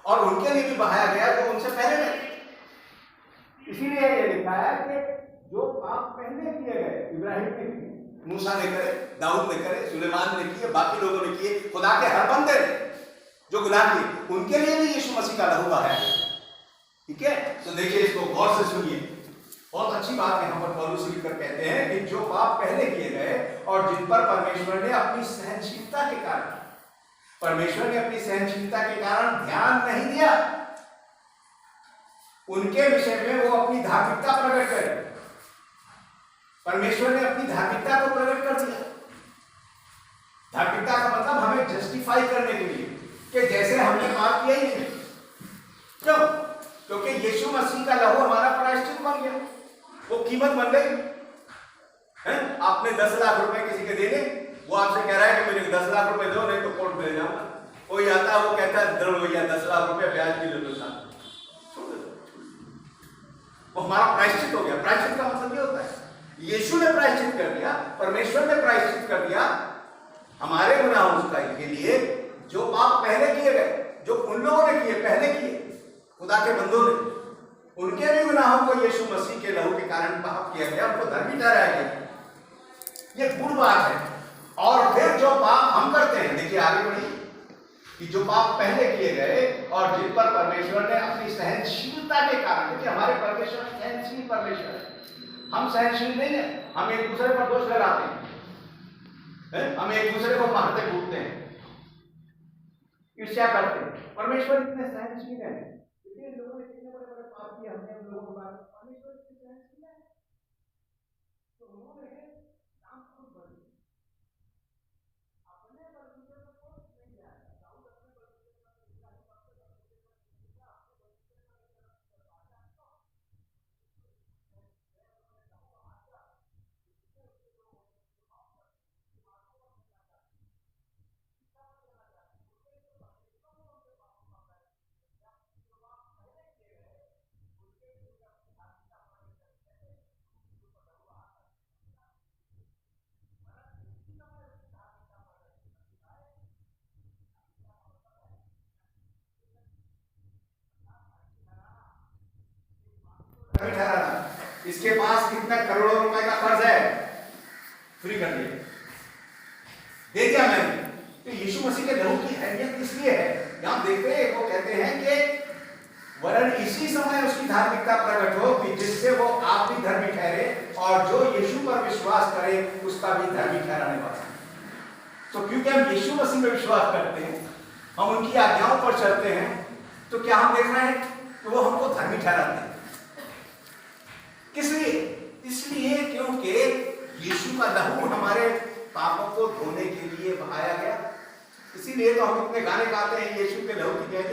और उनके लिए भी बहाया गया जो उनसे पहले रहते। इसीलिए ये लिखा है कि जो पाप पहले किए गए, इब्राहिम ने किए, मूसा ने करे, दाऊद ने करे, सुलेमान ने किए, बाकी लोगों ने किए, खुदा के हर बंदे ने जो गुनाह किए, उनके लिए भी यीशु मसीह का लहू बहाया है। ठीक है, तो देखिए इसको गौर से सुनिए। बहुत अच्छी बात यहां पर पौलुस लिखकर कहते हैं कि जो पाप पहले किए गए और जिन पर परमेश्वर ने अपनी सहनशीलता के कारण, परमेश्वर ने अपनी सहनशीलता के कारण ध्यान नहीं दिया, उनके विषय में वो अपनी धार्मिकता प्रकट करे। परमेश्वर ने अपनी धार्मिकता को प्रकट कर दिया। धार्मिकता का मतलब हमें जस्टिफाई करने के लिए कि जैसे हमने पाप किया ही नहीं। क्यों? क्योंकि यीशु मसीह का लहू हमारा प्रायश्चित बन गया, वो कीमत बन गई है। आपने 10 लाख रुपए किसी के देने, वो आपसे कह रहा है कि मुझे 10 लाख रुपए दो, नहीं तो कोर्ट में ले जाऊंगा। कोई आता है वो कहता है दो भैया 10 लाख रुपए ब्याज भी ले लो साथ, वो हमारा प्रायश्चित हो गया। प्रायश्चित का मतलब ये होता है यीशु ने प्रायश्चित कर दिया, परमेश्वर ने प्रायश्चित कर दिया हमारे गुनाहों के लिए। जो पाप पहले किए गए, जो उन लोगों ने किए, पहले किए खुदा के बंदों ने, उनके भी गुनाहों को यीशु मसीह के लहू के कारण पाप किया गया, उनको धर्मी ठहराया गया। ये गुड बात है। और फिर जो पाप हम करते हैं, देखिए आगे बढ़िए, कि जो पाप पहले किए गए और जिन पर परमेश्वर ने अपनी सहनशीलता के कारण, देखिए हमारे परमेश्वर सहनशील परमेश्वर है, हम सहनशील नहीं है। हम एक दूसरे पर दोष लगाते हैं, हम एक दूसरे को मारते कूटते हैं, ईर्ष्या करते हैं। परमेश्वर इतने सहनशील है। देखिए लोगों ने कितने बड़े बड़े पाप किए, हमने उन लोगों के बारे में, परमेश्वर इतने सहनशील है तो उन्होंने काम खुद बदल अपने बलबूते पर कोई नहीं जाएगा। दाऊद अपने बलबूते पर इसके पास कितना करोड़ों रुपए का कर्ज है, फ्री कर दिया, दे दिया मैंने। तो यीशु मसीह के लहू की अहमियत इसलिए है, यहां देखते हैं वो कहते हैं कि वरन इसी समय उसकी धार्मिकता प्रकट हो कि जिससे वो आप भी धर्मी ठहरे और जो यीशु पर विश्वास करे उसका भी धर्मी ठहराने वाला। तो क्योंकि हम यीशु मसीह में विश्वास करते हैं, हम उनकी आज्ञाओं पर चलते हैं, तो क्या हम देख रहे हैं कि वो हमको धर्मी ठहराते हैं। किस लिए? इसलिए क्योंकि यीशु का लहू हमारे पापों को धोने के लिए बहाया गया। इसीलिए तो हम इतने गाने गाते हैं यीशु के लहू की जय।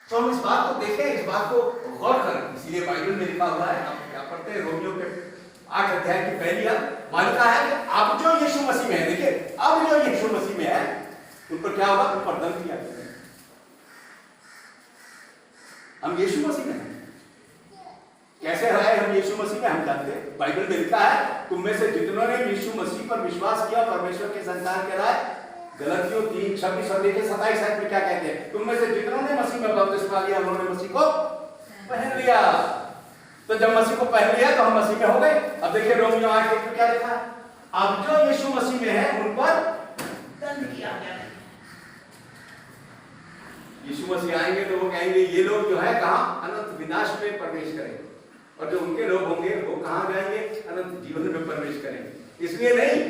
तो हम इस बात को देखें, इस बात को गौर करें। इसीलिए बाइबल में लिखा हुआ है, आप क्या पढ़ते हैं, रोमियो के 8 अध्याय की पहली मान्यता है कि अब जो यीशु मसीह में है, देखिए अब जो यीशु मसीह में है उन पर क्या होगा? उन पर दंड किया जाएगा। हम यीशु मसीह में हैं। कैसे है हम यीशु मसीह में? हम जानते हैं, बाइबल में लिखा है तुम में से जितनों ने यीशु मसीह पर विश्वास किया परमेश्वर के संतान के राय। गलतियों 3:26 और 27 में क्या कहते हैं? तुम में से जितनों ने मसीह में बपतिस्मा लिया उन्होंने मसीह को पहन लिया। तो जब मसीह को पहन लिया तो हम मसीह में हो गए। अब देखिए रोमियो 8 में क्या लिखा है? अब जो यीशु मसीह में है उन पर दंड किया गया। यीशु मसीह आएंगे तो वो कहेंगे ये लोग जो है कहां? अनंत विनाश में प्रवेश करेंगे और जो उनके लोग होंगे वो कहाँ जाएंगे? अनंत जीवन में प्रवेश करेंगे। इसलिए नहीं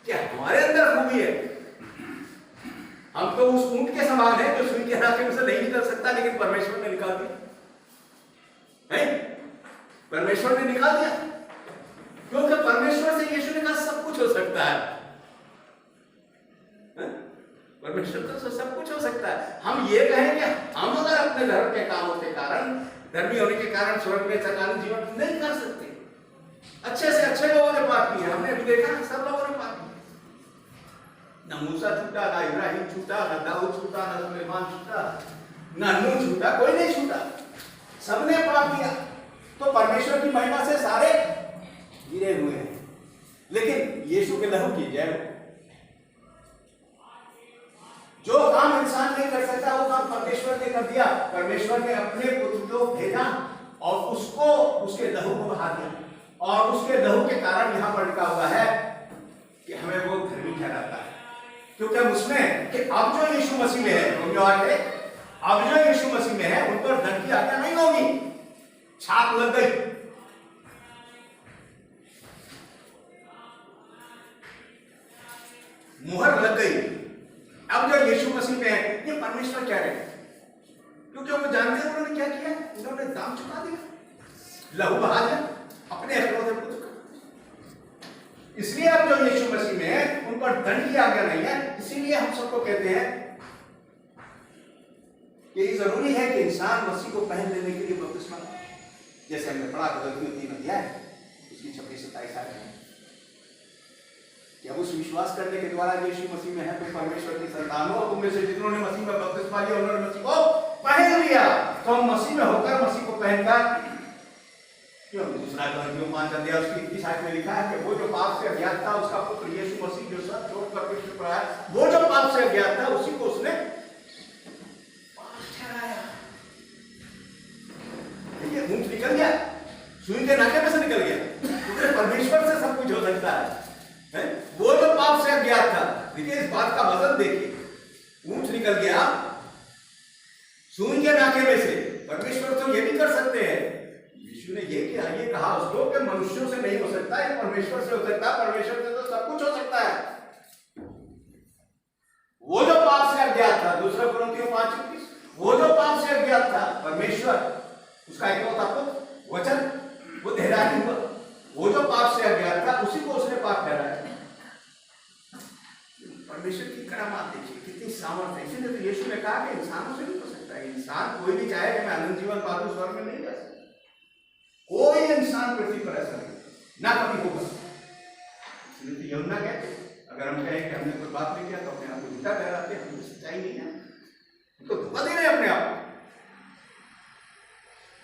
कि हमारे अंदर खूबी है, हम तो उस ऊंट के समान है जो सुई के रास्ते में से नहीं निकल सकता, लेकिन परमेश्वर ने निकाल दिया है। परमेश्वर ने निकाल दिया, क्योंकि परमेश्वर से यीशु ने कहा सब कुछ हो सकता है। परमेश्वर तो सब कुछ हो सकता है। हम ये कहेंगे हम अगर अपने धर्म के कामों के कारण, धर्मी होने के कारण स्वर्ग में सकाल जीवन नहीं कर सकते। अच्छे से अच्छे लोगों ने पाप किया, हमने भी देखा सब लोगों ने पाप किया। ना मूसा छूटा, ना इब्राहिम छूटा, ना दाऊद छूटा, ना सुलेमान छूटा, ना नूह छूटा, कोई नहीं छूटा, सबने पाप किया। तो परमेश्वर की महिमा से सारे गिरे हुए हैं, लेकिन यीशु के लहू की जय। जो काम इंसान नहीं कर सकता वो काम परमेश्वर ने कर दिया। परमेश्वर ने अपने पुत्र को भेजा और उसको उसके लहू को बहा दिया, और उसके लहू के कारण यहां पर लिखा हुआ है कि हमें वो धर्मी ठहराता है, क्योंकि हम उसमें कि अब जो यीशु मसीह में है, अब जो यीशु मसीह में है उन पर धन की आज्ञा नहीं होगी। छाप लग गई, मुहर लग गई। अब जो यीशु मसीह में है, ये परमेश्वर कह रहे हैं, क्योंकि वो जानते हैं उन्होंने क्या किया, उन्होंने दाम चुका दिया, लहू बहा दिया अपने इकलौते पुत्र का। इसलिए अब जो यीशु मसीह में है उन पर दंड की आज्ञा नहीं है। इसीलिए हम सबको कहते हैं कि ये जरूरी है कि इंसान मसीह को पहन लेने के लिए बपतिस्मा ले। जैसे हमने पढ़ा गलतियों 3 अध्याय उसकी 26-27 आयत है कि अब उस विश्वास करने के द्वारा यीशु मसीह में है तो परमेश्वर की संतान हो। तुम में से जिन्होंने मसीह में बपतिस्मा लिया उन्होंने मसीह को पहन लिया। तो हम मसीह में होकर मसीह को पहनकर क्यों? दूसरा गलतियों 5 अध्याय उसकी 21 आयत में लिखा है कि वो जो पाप से अज्ञात था उसका पुत्र यीशु मसीह जो सब छोड़कर पृथ्वी पर आया, वो जो पाप से अज्ञात था उसी को उसने पाप ठहराया। ये ऊंट निकल गया, सुई के नाके में से निकल गया, क्योंकि परमेश्वर से सब कुछ हो सकता है। वो जो पाप से अज्ञात था, देखिए इस बात का वजन देखिए, ऊंट निकल गया सुई के नाके में से। परमेश्वर तो ये भी कर सकते हैं। यीशु ने ये कहा उसको कि मनुष्यों से नहीं हो सकता, ये परमेश्वर से हो सकता है। परमेश्वर से तो सब कुछ हो सकता है। वो जो पाप से अज्ञात था, दूसरा कुरिन्थियों 5:21, वो जो पाप से अज्ञात था परमेश्वर उसका इकलौता पुत्र वचन वो देहधारी हुआ। वो जो पाप से अज्ञात था उसी को उसने पाप ठहराया। परमेश्वर की करामात देखिए कितनी सामर्थ्य है। इसलिए तो यीशु ने कहा कि इंसानों से नहीं हो सकता है। इंसान कोई भी चाहे कि मैं अनंत जीवन पालूं, स्वर्ग में नहीं जा सकता। कोई इंसान पृथ्वी पर ऐसा नहीं, ना कभी होगा। इसलिए तो यमुना कहते अगर हम कहें कि हमने कोई बात नहीं किया तो अपने आप को झूठा ठहराते हैं, हमें सच्चाई नहीं है, तो धोखा दे रहे हैं अपने आप।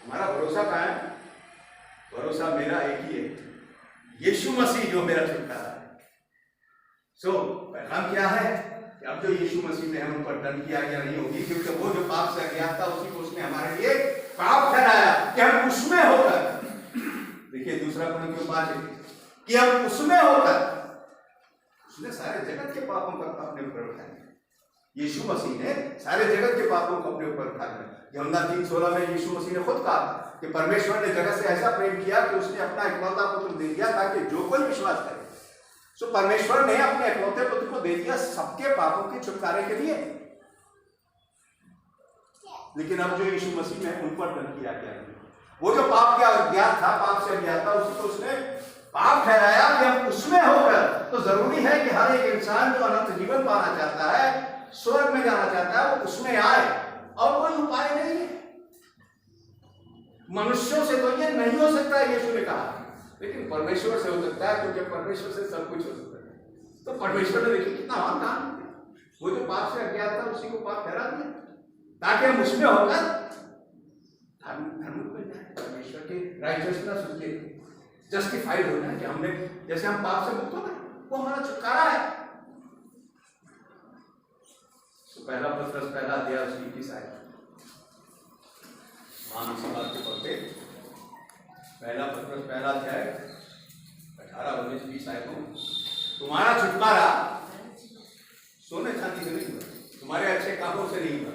हमारा भरोसा कहाँ है? भरोसा मेरा एक ही है, यीशु मसीह जो मेरा छुटकारा है। पैगाम क्या है कि अब जो यीशु मसीह में है उन पर दंड की आज्ञा नहीं होगी, क्योंकि वो जो पाप से अज्ञात था उसी को उसने हमारे लिए पाप ठहराया कि हम उसमें होकर, देखिए दूसरा कुरिन्थियों 5 कि हम उसमें होकर उसने सारे जगत के पापों को अपने ऊपर उठाया। यीशु मसीह ने सारे जगत के पापों को अपने ऊपर उठाया। यूहन्ना 3:16 में यीशु मसीह ने खुद कहा कि परमेश्वर ने जगत से ऐसा प्रेम किया कि उसने अपना इकलौता पुत्र दे दिया ताकि जो कोई विश्वास करे। सो परमेश्वर ने अपने इकलौते पुत्र को दे दिया सबके पापों के छुटकारे के लिए। लेकिन अब जो यीशु मसीह में उन पर दंड की आज्ञा नहीं। वो जो पाप का अज्ञात था, पाप से अज्ञात था, उसी को उसने पाप ठहराया कि हम उसमें होकर। तो जरूरी है कि हर एक इंसान जो अनंत जीवन पाना चाहता है, स्वर्ग में जाना चाहता है, वो उसमें आए, और कोई उपाय नहीं है। मनुष्यों से तो ये नहीं हो सकता है, यीशु ने कहा, लेकिन परमेश्वर से हो सकता है, क्योंकि परमेश्वर से सब कुछ हो सकता है। तो परमेश्वर ने देखिए कितना महान काम, वो जो पाप से अज्ञात था उसी को पाप ठहरा दिया ताकि हम उसमें होकर धर्म बन जाए, परमेश्वर के राइटियसनेस उसके जस्टिफाइड हो जाए कि हमने जैसे हम पाप से मुक्त हो गए, वो हमारा छुटकारा है। पहला पत्रस पहला अध्याय उसकी 21 आयत मान इसी बात के पढ़ते। पहला पत्रस पहला अध्याय 18, 19, 20 आयतों। तुम्हारा छुटकारा सोने चांदी से नहीं हुआ, तुम्हारे अच्छे कामों से नहीं हुआ,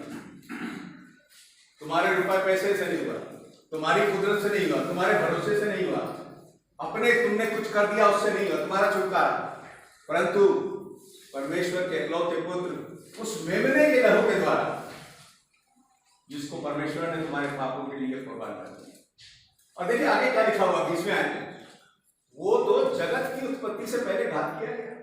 तुम्हारे रुपए पैसे से नहीं हुआ, तुम्हारी कुदरत से नहीं हुआ, तुम्हारे भरोसे से नहीं हुआ, अपने तुमने कुछ कर दिया उससे नहीं हुआ तुम्हारा छुटकारा, परंतु परमेश्वर के इकलौते पुत्र उस मेमने के लहू के द्वारा, जिसको परमेश्वर ने तुम्हारे पापों के लिए कुर्बान कर दिया। और देखिए आगे क्या लिखा हुआ 20वें आयत में, वो तो जगत की उत्पत्ति से पहले घात किया गया।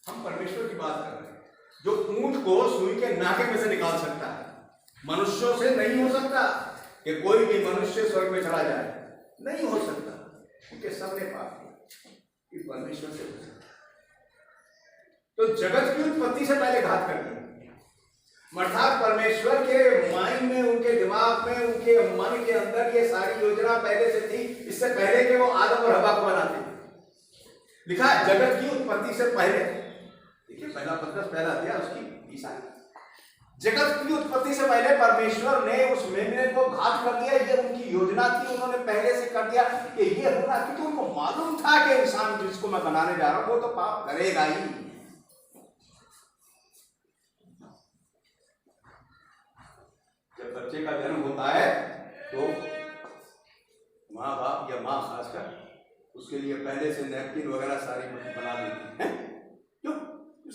हम परमेश्वर की बात कर रहे हैं, जो ऊंट को सुई के नाके में से निकाल सकता है। मनुष्यों से नहीं हो सकता कि कोई भी मनुष्य स्वर्ग में चला जाए, नहीं हो सकता, क्योंकि सबने पाप किया। परमेश्वर से हो सकता, तो जगत की उत्पत्ति से पहले घात कर दिया। अर्थात परमेश्वर के माइंड में, उनके दिमाग में, उनके मन के अंदर ये सारी योजना पहले से थी, इससे पहले कि वो आदम और हवा को बनाते। लिखा है जगत की उत्पत्ति से पहले। देखिए पहला पत्रस पहला अध्याय उसकी 20 आयत। जगत की उत्पत्ति से पहले परमेश्वर ने उस मेमने को घात कर दिया। ये उनकी योजना थी, उन्होंने पहले से कर दिया कि ये होना, क्योंकि उनको मालूम था कि इंसान जिसको मैं बनाने जा रहा हूं वो तो पाप करेगा ही। जब बच्चे का जन्म होता है तो माँ बाप या माँ खासकर उसके लिए पहले से नैपकिन वगैरह सारी बना देती है। क्यों?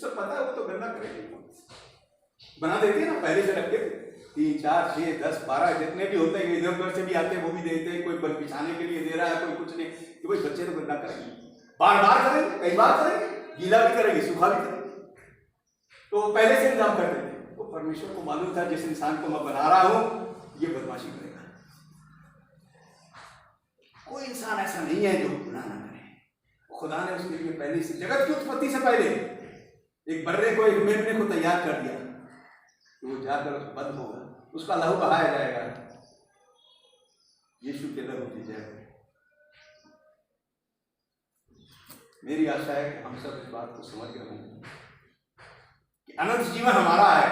सब पता है वो तो गंदा करेगी, बना देती है ना पहले से रख के। 3, 4, 6, 10, 12 जितने भी होते हैं, इधर उधर से भी आते हैं, वो भी देते हैं। कोई बिछाने के लिए दे रहा है, कोई कुछ नहीं, कि भाई बच्चे तो गंदा करेंगे, बार बार करेंगे, कई बार करेंगे, गीला भी करेंगे, सूखा भी करेंगे, तो पहले से इंतजाम कर देते। तो परमेश्वर को मालूम था जिस इंसान को मैं बना रहा हूं ये बदमाशी करेगा। कोई इंसान ऐसा नहीं है जो गुनाह ना करे। खुदा ने उसके लिए पहले से, जगत की उत्पत्ति से पहले एक बर्रे को, एक मेमने को तैयार कर दिया कि वो जाकर बंद होगा, उसका लहू बहाया जाएगा। यीशु के लहू की जय। मेरी आशा है कि हम सब इस बात को समझ गए होंगे कि अनंत जीवन हमारा है,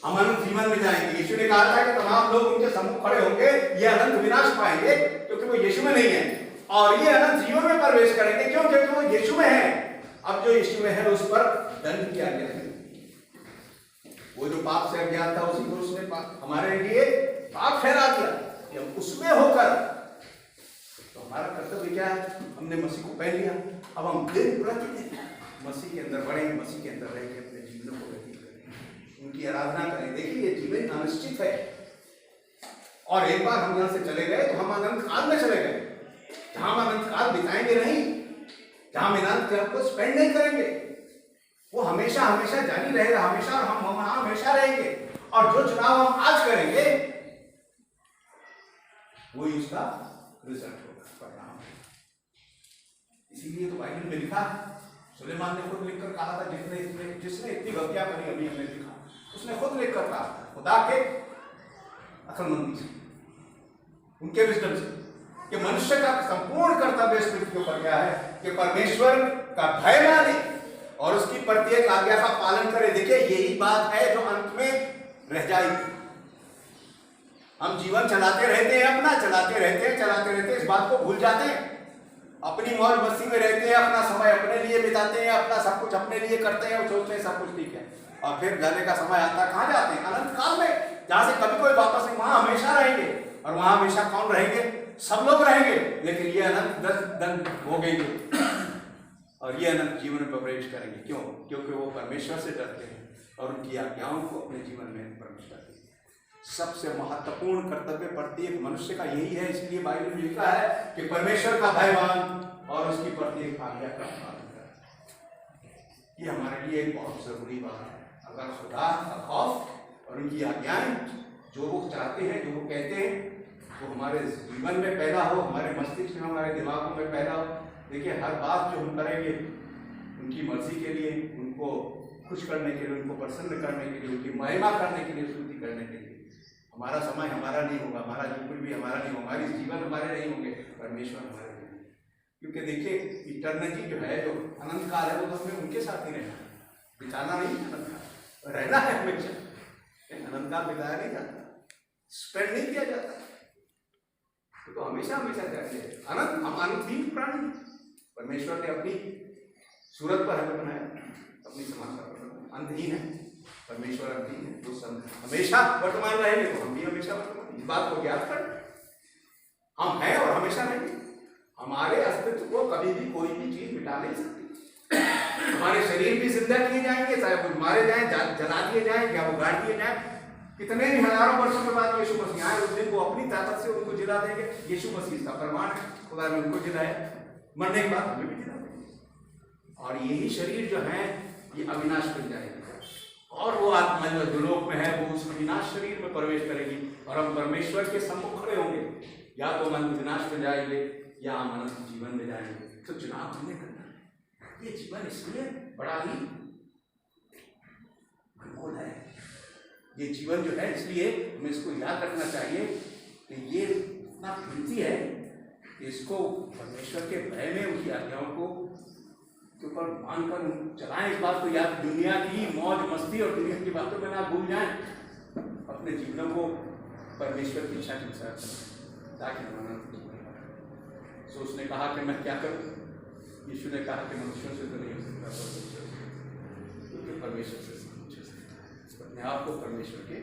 हम अनंत जीवन में जाएंगे। यीशु ने कहा था कि तमाम लोग उनके सम्मुख खड़े होंगे, ये अनंत विनाश पाएंगे क्योंकि वो यीशु में नहीं है, और ये अनंत जीवन में प्रवेश करेंगे। क्यों? क्योंकि वो यीशु में है। अब जो यीशु में है उस पर दंड किया गया है। वो जो पाप से अज्ञात था उसी को उसने हमारे लिए पाप ठहरा दिया। हम उसमें होकर, तो हमारा कर्तव्य क्या है? हमने मसीह को पहन लिया, अब हम दिन प्रतिदिन मसीह के अंदर बढ़ेंगे, मसीह के अंदर रहेंगे, अपने जीवन को व्यतीत करेंगे, उनकी आराधना करें। देखिए ये जीवन अनिश्चित है, और एक बार हम यहाँ से चले गए तो हम अनंत काल में चले गए, जहां हम अनंत काल बिताएंगे नहीं, जहां हम अनंत काल को स्पेंड नहीं करेंगे। वो हमेशा हमेशा जारी रहेगा, हमेशा हम वहां हमेशा रहेंगे। और जो चुनाव हम आज करेंगे वही उसका रिजल्ट होगा, परिणाम। इसीलिए तो बाइबल में लिखा है, सुलेमान ने खुद लिखकर कहा था, जिसने इतनी गलतियां करी, अभी हमने लिखा, उसने खुद लिखकर कहा खुदा के अक्लमंदी से, उनके विजडम से, कि मनुष्य का संपूर्ण कर्तव्य इस पृथ्वी के ऊपर क्या है कि परमेश्वर का भय माने और उसकी प्रत्येक आज्ञा का पालन करे। देखिए यही बात है जो अंत में रह जाएगी। हम जीवन चलाते रहते हैं, अपना चलाते रहते हैं, इस बात को भूल जाते हैं, अपनी मौज मस्ती में रहते हैं, अपना समय अपने लिए बिताते हैं, अपना सब कुछ अपने लिए करते हैं और सोचते हैं सब कुछ ठीक है। और फिर जाने का समय आता है, कहाँ जाते हैं? अनंत काल में, जहां से कभी कोई वापस नहीं। वहां हमेशा रहेंगे, और वहां हमेशा कौन रहेंगे? सब लोग रहेंगे, लेकिन ये अनंत दंड हो गई और ये अनंत जीवन में प्रवेश करेंगे। क्यों? क्योंकि वो परमेश्वर से डरते हैं और उनकी आज्ञाओं को अपने जीवन में प्रवेश करते हैं। सबसे महत्वपूर्ण कर्तव्य प्रत्येक मनुष्य का यही है। इसलिए बाइबल में लिखा है कि परमेश्वर का भय मान और उसकी प्रत्येक आज्ञा का पालन कर। ये हमारे लिए एक बहुत जरूरी बात है। अगर खुदा का खौफ और उनकी आज्ञाएं, जो वो चाहते हैं, जो वो कहते हैं, वो हमारे जीवन में पैदा हो, हमारे मस्तिष्क में, हमारे दिमागों में पैदा हो। देखिए हर बात जो हम करेंगे उनकी मर्जी के लिए, उनको खुश करने के लिए, उनको प्रसन्न करने के लिए, उनकी महिमा करने के लिए, स्तुति करने के लिए। हमारा समय हमारा नहीं होगा, हमारा जीवन भी हमारा नहीं होगा, हमारी जीवन हमारे नहीं होंगे, परमेश्वर हमारे नहीं। क्योंकि देखिए इटर्निटी जो है, जो अनंत काल है, वो तो हमें उनके साथ ही रहना है, बिताना नहीं, अनंत काल रहना है हमेशा। अनंत काल बिताया नहीं जाता, स्पेंड नहीं किया जाता, तो हमेशा हमेशा जाते हैं। अनंत, हम अनंतहीन प्राणी, परमेश्वर ने अपनी सूरत पर हमें बनाया, अपनी समानता पर अंतहीन है, परमेश्वर अभी है, वो हमेशा वर्तमान रहेंगे तो हम भी हमेशा वर्तमान। इस बात को ज्ञात कर, हम हैं और हमेशा रहेंगे। हमारे अस्तित्व को कभी भी कोई भी चीज मिटा नहीं सकती। हमारे शरीर भी जिंदा किए जाएंगे, चाहे वो मारे जाए, जला दिए जाए, या वो गाड़ दिए जाए। कितने भी हजारों वर्षों के बाद यीशु मसीह आए, उस दिन वो अपनी ताकत से उनको जिला देंगे। यीशु मसीह का प्रमाण है, खुदा ने उनको जिलाया, मरने के बाद हमें भी जिला देंगे। और यही शरीर जो है ये अविनाश बन जाएगी, और वो आत्मा जो दुलोक में है वो उस अविनाश शरीर में प्रवेश करेगी, और हम परमेश्वर के सम्मुख खड़े होंगे। या तो हम विनाश में जाएंगे या हम अनंत जीवन में जाएंगे। तो चुनाव हमने करना है। ये जीवन इसलिए बड़ा ही अनमोल है। ये जीवन जो है इसलिए हमें इसको याद रखना चाहिए कि ये इतना कीमती है कि इसको परमेश्वर के भय में उनकी आज्ञाओं को के ऊपर मानकर चलाएं। इस बात को याद, दुनिया की मौज मस्ती और दुनिया की बातों में ना भूल जाएं। अपने जीवनों को परमेश्वर की इच्छा के अनुसार चलाएं ताकि सो उसने कहा कि मैं क्या करूं? यीशु ने कहा कि मनुष्यों से तो नहीं हो सकता, क्योंकि परमेश्वर से सब कुछ हो सकता है। अपने आप को परमेश्वर के